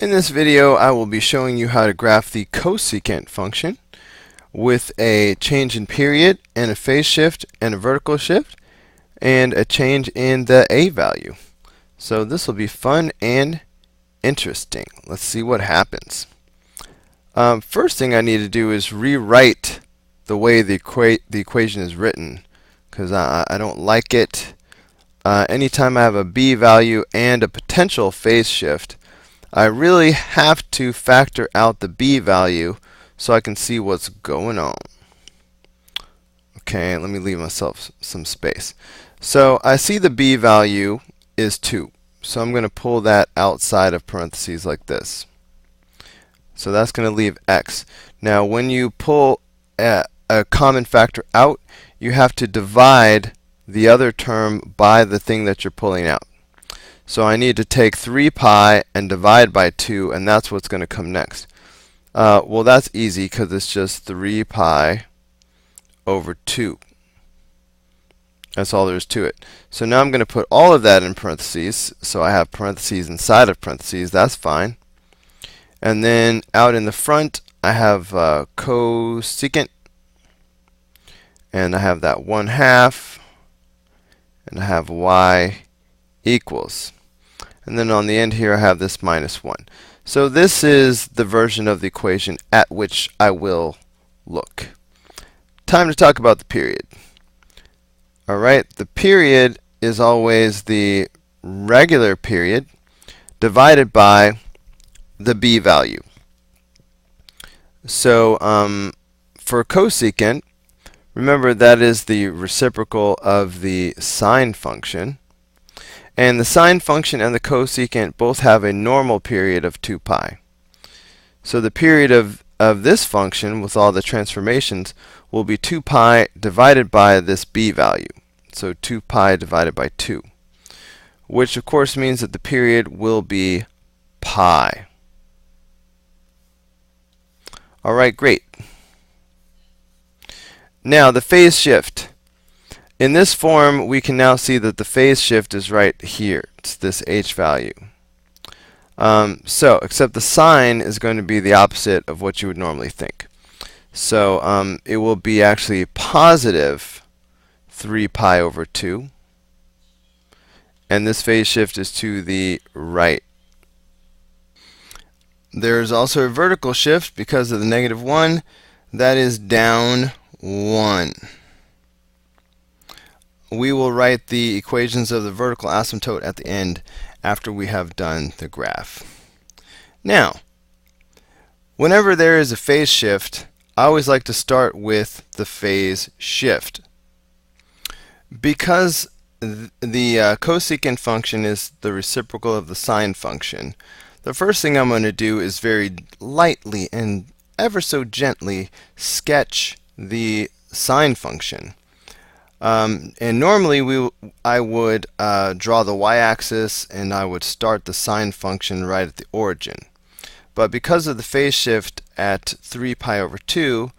In this video, I will be showing you how to graph the cosecant function with a change in period and a phase shift and a vertical shift and a change in the a value. So this will be fun and interesting. Let's see what happens. First thing I need to do is rewrite the way the equation is written, because I don't like it. Anytime I have a b value and a potential phase shift, I really have to factor out the b value so I can see what's going on. Okay, let me leave myself some space. So I see the b value is 2. So I'm going to pull that outside of parentheses like this. So that's going to leave x. Now when you pull a common factor out, you have to divide the other term by the thing that you're pulling out. So I need to take 3 pi and divide by 2, and that's what's going to come next. Well, that's easy because it's just 3 pi over 2. That's all there is to it. So now I'm going to put all of that in parentheses. So I have parentheses inside of parentheses. That's fine. And then out in the front, I have cosecant. And I have that 1/2. And I have y equals. And then on the end here I have this -1. So this is the version of the equation at which I will look. Time to talk about the period. Alright, the period is always the regular period divided by the b value. So for cosecant, remember that is the reciprocal of the sine function. And the sine function and the cosecant both have a normal period of 2 pi. So the period of this function with all the transformations will be 2 pi divided by this b value. So 2 pi divided by 2. Which of course means that the period will be pi. Alright, great. Now the phase shift. In this form, we can now see that the phase shift is right here. It's this h value. Except the sign is going to be the opposite of what you would normally think. So it will be actually positive 3 pi over 2. And this phase shift is to the right. There is also a vertical shift because of the -1. That is down 1. We will write the equations of the vertical asymptote at the end after we have done the graph. Now, whenever there is a phase shift, I always like to start with the phase shift. Because the cosecant function is the reciprocal of the sine function, the first thing I'm going to do is very lightly and ever so gently sketch the sine function. And normally I would draw the y-axis and I would start the sine function right at the origin. But because of the phase shift at 3 pi over 2,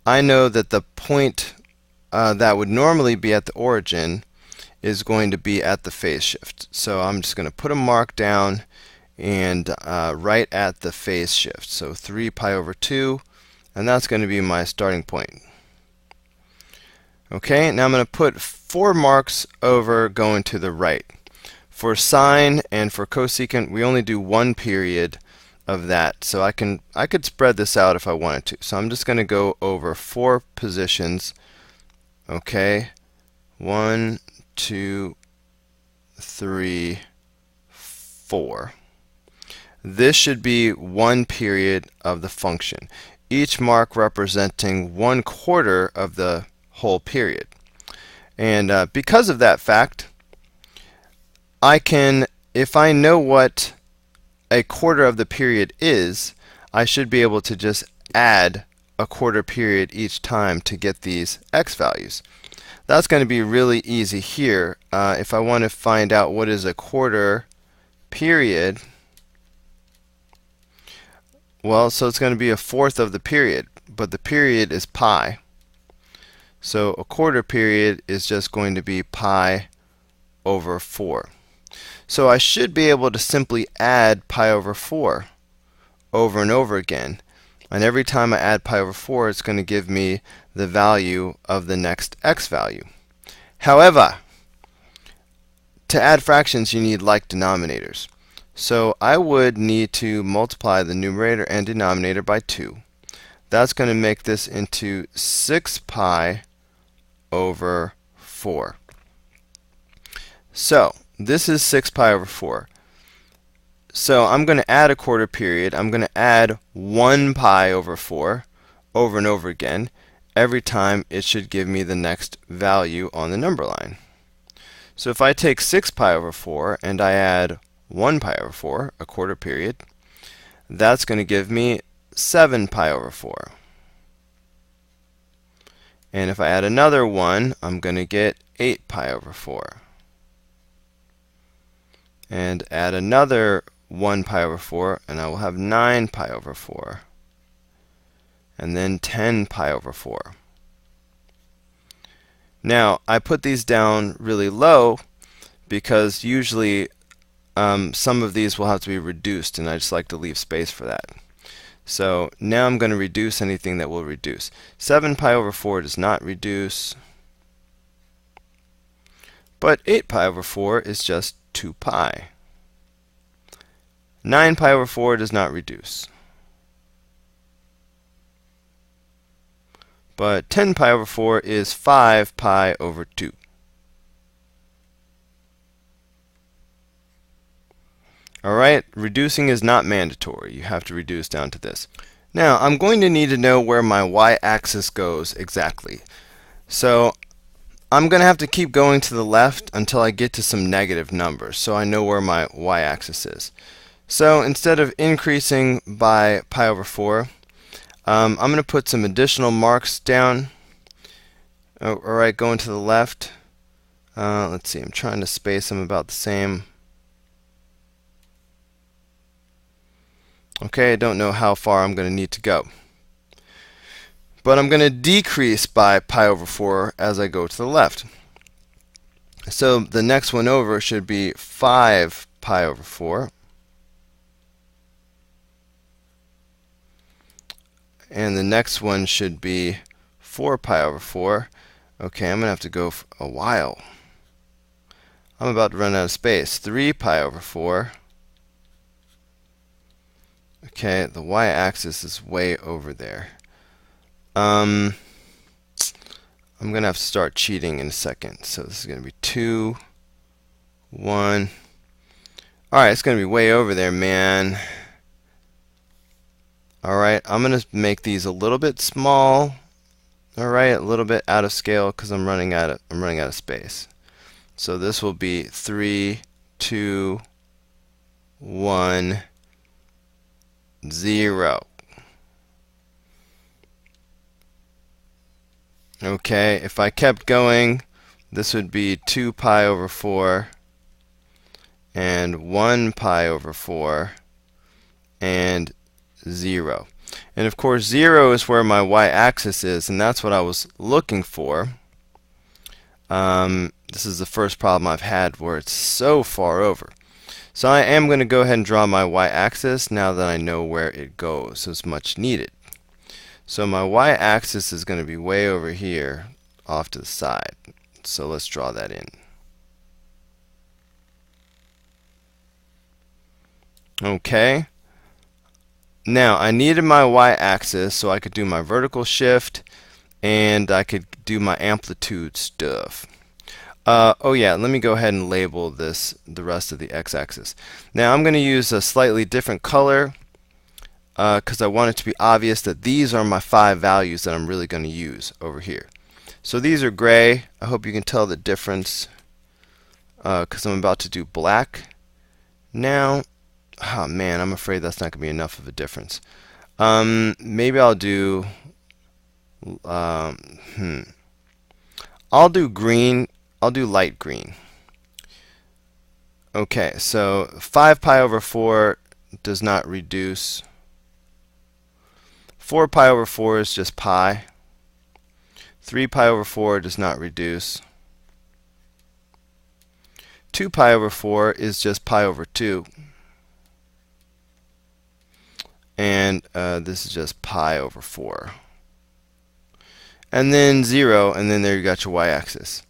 I know that the point that would normally be at the origin is going to be at the phase shift. So I'm just going to put a mark down and right at the phase shift. So 3 pi over 2, and that's going to be my starting point. Okay, now I'm going to put 4 marks over going to the right. For sine and for cosecant, we only do 1 period of that. So I could spread this out if I wanted to. So I'm just going to go over 4 positions. Okay, 1, 2, 3, 4. This should be 1 period of the function. Each mark representing 1/4 of the whole period. And because of that fact, I can, if I know what 1/4 of the period is, I should be able to just add 1/4 period each time to get these x values. That's going to be really easy here. If I want to find out what is 1/4 period, well, so it's going to be 1/4 of the period, but the period is pi. So 1/4 period is just going to be pi over 4. So I should be able to simply add pi over 4 over and over again. And every time I add pi over 4, it's going to give me the value of the next x value. However, to add fractions, you need like denominators. So I would need to multiply the numerator and denominator by 2. That's going to make this into 6 pi over 4. So this is 6 pi over 4. So I'm going to add a quarter period. I'm going to add 1 pi over 4 over and over again. Every time it should give me the next value on the number line. So if I take 6 pi over 4 and I add 1 pi over 4, a quarter period, that's going to give me 7 pi over 4. And if I add another 1, I'm going to get 8 pi over 4. And add another 1 pi over 4, and I will have 9 pi over 4. And then 10 pi over 4. Now, I put these down really low because usually some of these will have to be reduced, and I just like to leave space for that. So now I'm going to reduce anything that will reduce. 7 pi over 4 does not reduce, but 8 pi over 4 is just 2 pi. 9 pi over 4 does not reduce, but 10 pi over 4 is 5 pi over 2. Alright, reducing is not mandatory. You have to reduce down to this. Now, I'm going to need to know where my y-axis goes exactly. So I'm going to have to keep going to the left until I get to some negative numbers, so I know where my y-axis is. So instead of increasing by pi over 4, I'm going to put some additional marks down. Alright, going to the left. Let's see, I'm trying to space them about the same. Okay, I don't know how far I'm going to need to go. But I'm going to decrease by pi over 4 as I go to the left. So the next one over should be 5 pi over 4. And the next one should be 4 pi over 4. Okay, I'm going to have to go for a while. I'm about to run out of space. 3 pi over 4. Okay, the y-axis is way over there. I'm going to have to start cheating in a second. So this is going to be 2, 1. Alright, it's going to be way over there, man. Alright, I'm going to make these a little bit small. Alright, a little bit out of scale because I'm running out of space. So this will be 3, 2, 1, 0. Okay, if I kept going, this would be 2 pi over 4 and 1 pi over 4 and 0. And of course 0 is where my y-axis is, and that's what I was looking for. This is the first problem I've had where it's so far over. So I am going to go ahead and draw my y-axis now that I know where it goes as much needed. So my y-axis is going to be way over here off to the side. So let's draw that in. Okay. Now I needed my y-axis so I could do my vertical shift and I could do my amplitude stuff. Oh yeah, let me go ahead and label this the rest of the x-axis. Now I'm going to use a slightly different color because I want it to be obvious that these are my 5 values that I'm really going to use over here. So these are gray. I hope you can tell the difference because I'm about to do black now. Oh man, I'm afraid that's not going to be enough of a difference. Maybe I'll do I'll do green. I'll do light green. Okay, so 5 pi over 4 does not reduce. 4 pi over 4 is just pi. 3 pi over 4 does not reduce. 2 pi over 4 is just pi over 2. And this is just pi over 4. And then 0, and then there you got your y-axis.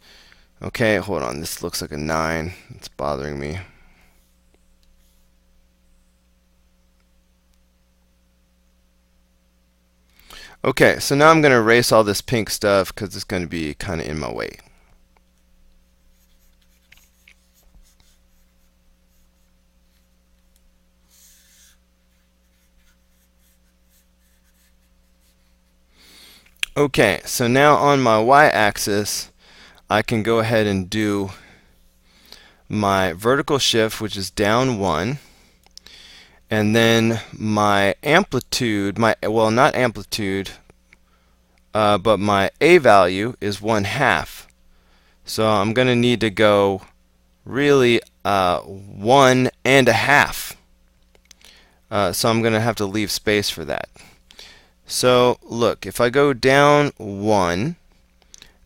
Okay, hold on. This looks like a 9. It's bothering me. Okay, so now I'm going to erase all this pink stuff because it's going to be kind of in my way. Okay, so now on my y-axis, I can go ahead and do my vertical shift, which is down 1. And then my amplitude, well, not amplitude, but my A value is 1/2. So I'm going to need to go really 1.5. So I'm going to have to leave space for that. So look, if I go down 1,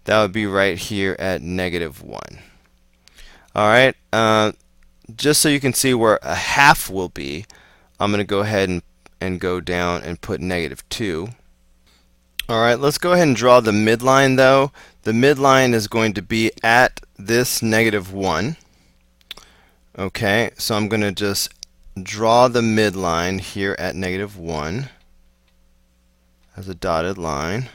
that would be right here at -1. Alright, just so you can see where a half will be, I'm going to go ahead and go down and put -2. Alright, let's go ahead and draw the midline though. The midline is going to be at this -1. Okay, so I'm going to just draw the midline here at -1 as a dotted line.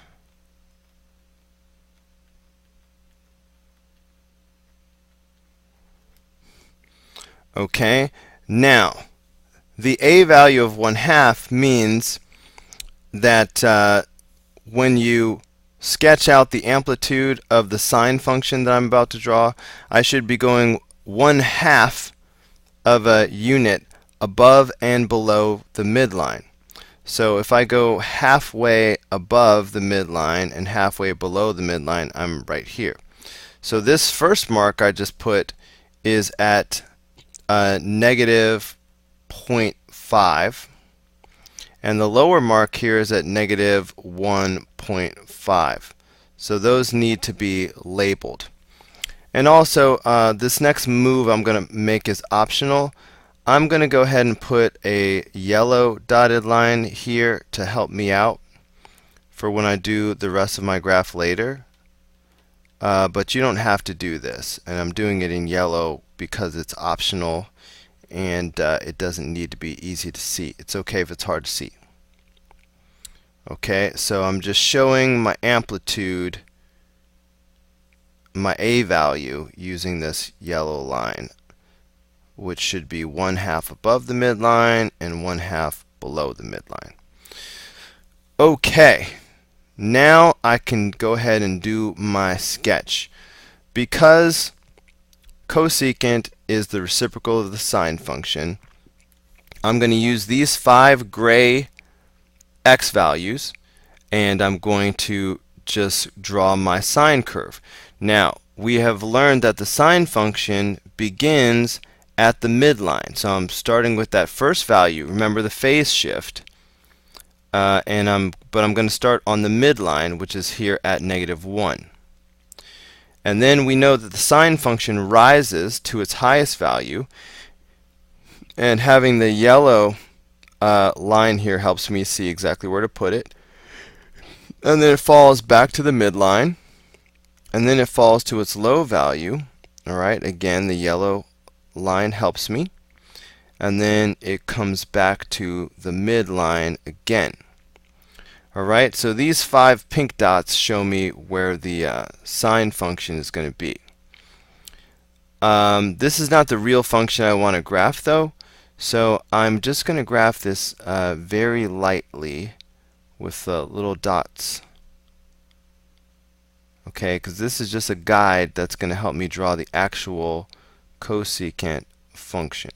Okay, now the A value of 1/2 means that when you sketch out the amplitude of the sine function that I'm about to draw, I should be going 1/2 of a unit above and below the midline. So if I go halfway above the midline and halfway below the midline, I'm right here. So this first mark I just put is at -0.5. And the lower mark here is at -1.5. So those need to be labeled. And also, this next move I'm going to make is optional. I'm going to go ahead and put a yellow dotted line here to help me out for when I do the rest of my graph later. But you don't have to do this. And I'm doing it in yellow because it's optional. And it doesn't need to be easy to see. It's okay if it's hard to see. Okay, so I'm just showing my amplitude, my A value, using this yellow line, which should be 1/2 above the midline and 1/2 below the midline. Okay, now I can go ahead and do my sketch. Because cosecant is the reciprocal of the sine function, I'm going to use these 5 gray x values, and I'm going to just draw my sine curve. Now, we have learned that the sine function begins at the midline. So I'm starting with that first value. Remember the phase shift. But I'm going to start on the midline, which is here at -1. And then we know that the sine function rises to its highest value, and having the yellow line here helps me see exactly where to put it. And then it falls back to the midline, and then it falls to its low value. Alright, again the yellow line helps me, and then it comes back to the midline again. Alright, so these 5 pink dots show me where the sine function is going to be. This is not the real function I want to graph though, so I'm just going to graph this very lightly with little dots. Okay, because this is just a guide that's going to help me draw the actual cosecant function.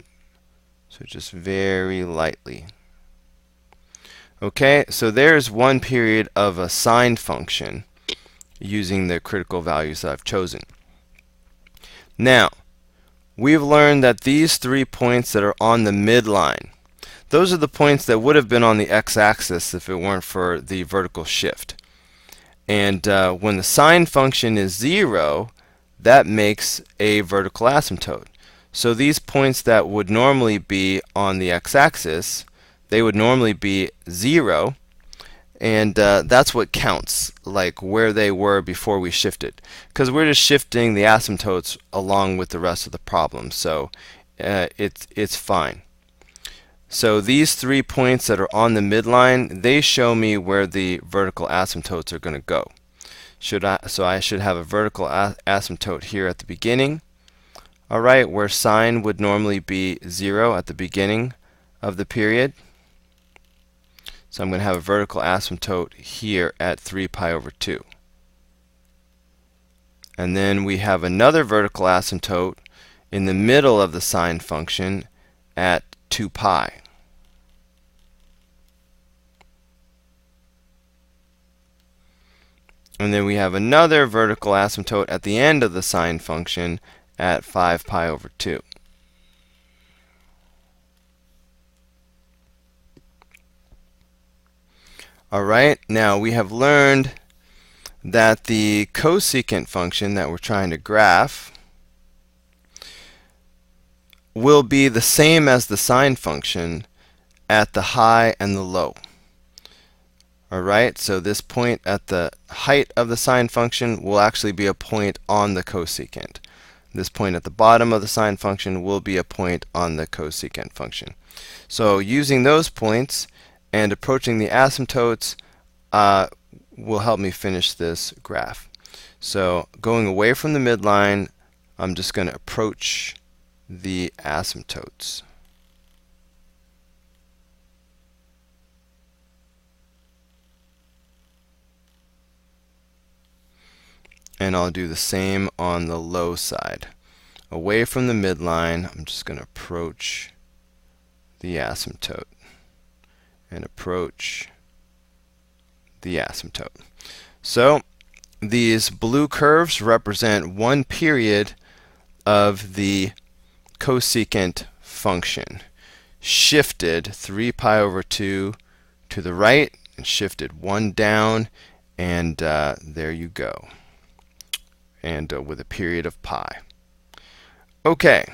So just very lightly. Okay, so there's one period of a sine function using the critical values that I've chosen. Now, we've learned that these 3 points that are on the midline, those are the points that would have been on the x-axis if it weren't for the vertical shift. And when the sine function is 0, that makes a vertical asymptote. So these points that would normally be on the x-axis, they would normally be 0, and that's what counts, like where they were before we shifted, because we're just shifting the asymptotes along with the rest of the problem, so it's fine. So these 3 points that are on the midline, they show me where the vertical asymptotes are going to go. So I should have a vertical asymptote here at the beginning, alright, where sine would normally be 0 at the beginning of the period. So I'm going to have a vertical asymptote here at 3 pi over 2. And then we have another vertical asymptote in the middle of the sine function at 2 pi. And then we have another vertical asymptote at the end of the sine function at 5 pi over 2. Alright, now we have learned that the cosecant function that we're trying to graph will be the same as the sine function at the high and the low. Alright, so this point at the height of the sine function will actually be a point on the cosecant. This point at the bottom of the sine function will be a point on the cosecant function. So using those points and approaching the asymptotes will help me finish this graph. So going away from the midline, I'm just going to approach the asymptotes. And I'll do the same on the low side. Away from the midline, I'm just going to approach the asymptote and approach the asymptote. So these blue curves represent one period of the cosecant function, shifted 3 pi over 2 to the right and shifted 1 down, and there you go. And with a period of pi. Okay,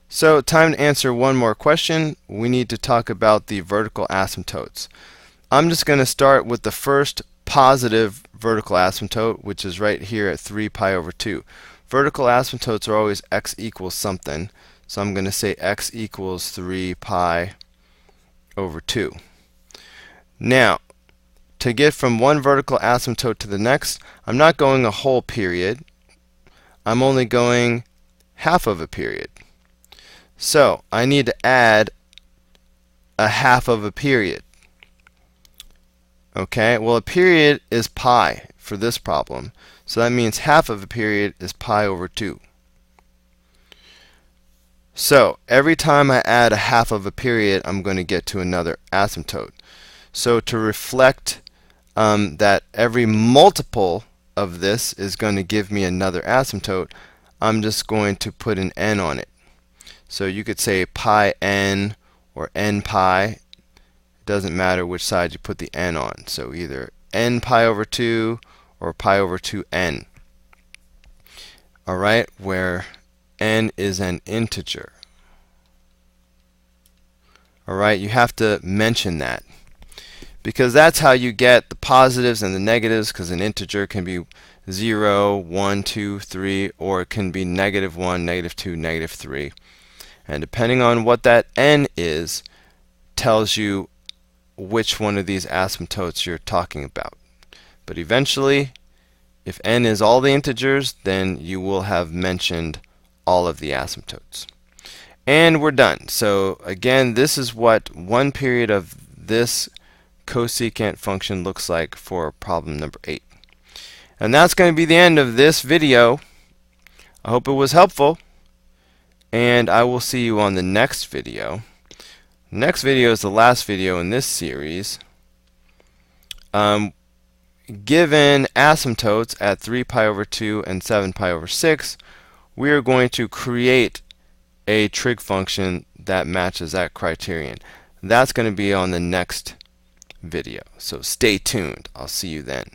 so time to answer one more question. We need to talk about the vertical asymptotes. I'm just going to start with the first positive vertical asymptote, which is right here at 3 pi over 2. Vertical asymptotes are always x equals something, so I'm going to say x equals 3 pi over 2. Now, to get from one vertical asymptote to the next, I'm not going a whole period. I'm only going half of a period. So I need to add a half of a period. Okay, well, a period is pi for this problem. So that means half of a period is pi over 2. So every time I add a half of a period, I'm going to get to another asymptote. So to reflect that every multiple of this is going to give me another asymptote, I'm just going to put an n on it. So you could say pi n or n pi. It doesn't matter which side you put the n on. So either n pi over 2 or pi over 2n. Alright, where n is an integer. Alright, you have to mention that, because that's how you get the positives and the negatives, because an integer can be 0, 1, 2, 3, or it can be negative 1, negative 2, negative 3. And depending on what that n is, tells you which one of these asymptotes you're talking about. But eventually, if n is all the integers, then you will have mentioned all of the asymptotes. And we're done. So again, this is what one period of this cosecant function looks like for problem number 8. And that's going to be the end of this video. I hope it was helpful, and I will see you on the next video. Next video is the last video in this series. Given asymptotes at 3 pi over 2 and 7 pi over 6, we are going to create a trig function that matches that criterion. That's going to be on the next video. So stay tuned. I'll see you then.